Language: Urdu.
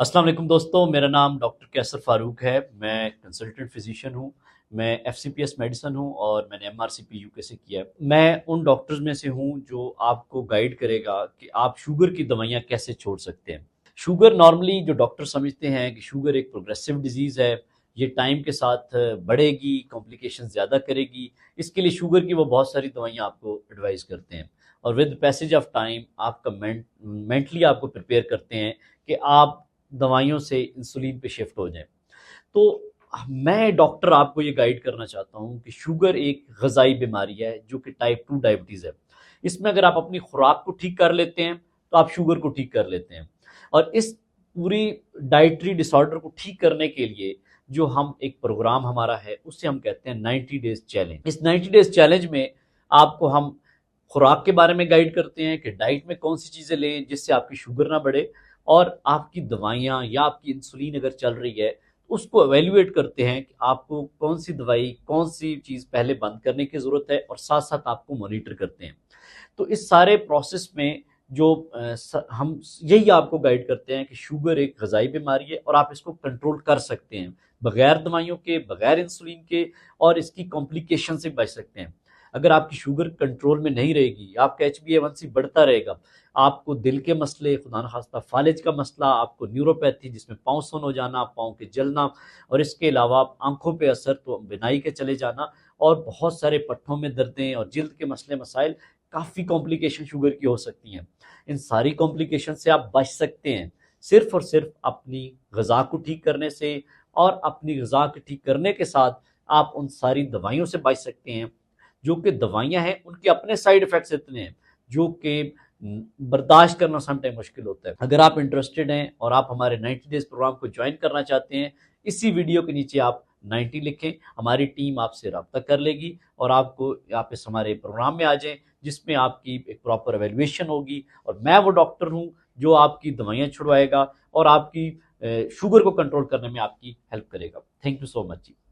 السلام علیکم دوستوں، میرا نام ڈاکٹر کیسر فاروق ہے۔ میں کنسلٹنٹ فزیشین ہوں۔ میں F C P S medicine ہوں اور میں نے M R C P U K سے کیا ہے۔ میں ان ڈاکٹرز میں سے ہوں جو آپ کو گائیڈ کرے گا کہ آپ شوگر کی دوائیاں کیسے چھوڑ سکتے ہیں۔ شوگر نارملی جو ڈاکٹر سمجھتے ہیں کہ شوگر ایک پروگریسو ڈیزیز ہے، یہ ٹائم کے ساتھ بڑھے گی، کمپلیکیشن زیادہ کرے گی، اس کے لیے شوگر کی وہ بہت ساری دوائیاں آپ کو ایڈوائز کرتے ہیں، اور ود پیسج آف ٹائم آپ کا مینٹلی آپ کو پریپیئر کرتے ہیں کہ آپ دوائیوں سے انسولین پہ شفٹ ہو جائیں۔ تو میں ڈاکٹر آپ کو یہ گائیڈ کرنا چاہتا ہوں کہ شوگر ایک غذائی بیماری ہے جو کہ ٹائپ 2 ڈائبٹیز ہے۔ اس میں اگر آپ اپنی خوراک کو ٹھیک کر لیتے ہیں تو آپ شوگر کو ٹھیک کر لیتے ہیں، اور اس پوری ڈائٹری ڈس آرڈر کو ٹھیک کرنے کے لیے جو ہم ایک پروگرام ہمارا ہے اسے ہم کہتے ہیں 90 ڈیز چیلنج۔ اس 90 ڈیز چیلنج میں آپ کو ہم خوراک کے بارے میں گائیڈ کرتے ہیں کہ ڈائٹ میں کون سی چیزیں لیں جس سے آپ کی شوگر نہ بڑھے، اور آپ کی دوائیاں یا آپ کی انسولین اگر چل رہی ہے اس کو ایویلویٹ کرتے ہیں کہ آپ کو کون سی دوائی کون سی چیز پہلے بند کرنے کی ضرورت ہے، اور ساتھ ساتھ آپ کو مانیٹر کرتے ہیں۔ تو اس سارے پروسیس میں جو ہم یہی آپ کو گائیڈ کرتے ہیں کہ شوگر ایک غذائی بیماری ہے اور آپ اس کو کنٹرول کر سکتے ہیں بغیر دوائیوں کے، بغیر انسولین کے، اور اس کی کمپلیکیشن سے بچ سکتے ہیں۔ اگر آپ کی شوگر کنٹرول میں نہیں رہے گی، آپ کا HbA1c بڑھتا رہے گا، آپ کو دل کے مسئلے، خدا نخواستہ فالج کا مسئلہ، آپ کو نیوروپیتھی جس میں پاؤں سن ہو جانا، پاؤں کے جلنا، اور اس کے علاوہ آنکھوں پہ اثر تو بینائی کے چلے جانا، اور بہت سارے پٹھوں میں دردیں اور جلد کے مسئلے مسائل، کافی کمپلیکیشن شوگر کی ہو سکتی ہیں۔ ان ساری کمپلیکیشن سے آپ بچ سکتے ہیں صرف اور صرف اپنی غذا کو ٹھیک کرنے سے، اور اپنی غذا کو ٹھیک کرنے کے ساتھ آپ ان ساری دوائیوں سے بچ سکتے ہیں جو کہ دوائیاں ہیں ان کے اپنے سائیڈ ایفیکٹس اتنے ہیں جو کہ برداشت کرنا سم ٹائم مشکل ہوتا ہے۔ اگر آپ انٹرسٹڈ ہیں اور آپ ہمارے 90 ڈیز پروگرام کو جوائن کرنا چاہتے ہیں، اسی ویڈیو کے نیچے آپ 90 لکھیں، ہماری ٹیم آپ سے رابطہ کر لے گی اور آپ اس ہمارے پروگرام میں آ جائیں جس میں آپ کی ایک پراپر ایویلویشن ہوگی، اور میں وہ ڈاکٹر ہوں جو آپ کی دوائیاں چھڑوائے گا اور آپ کی شوگر کو کنٹرول کرنے میں آپ کی ہیلپ کرے گا۔ Thank you so much G.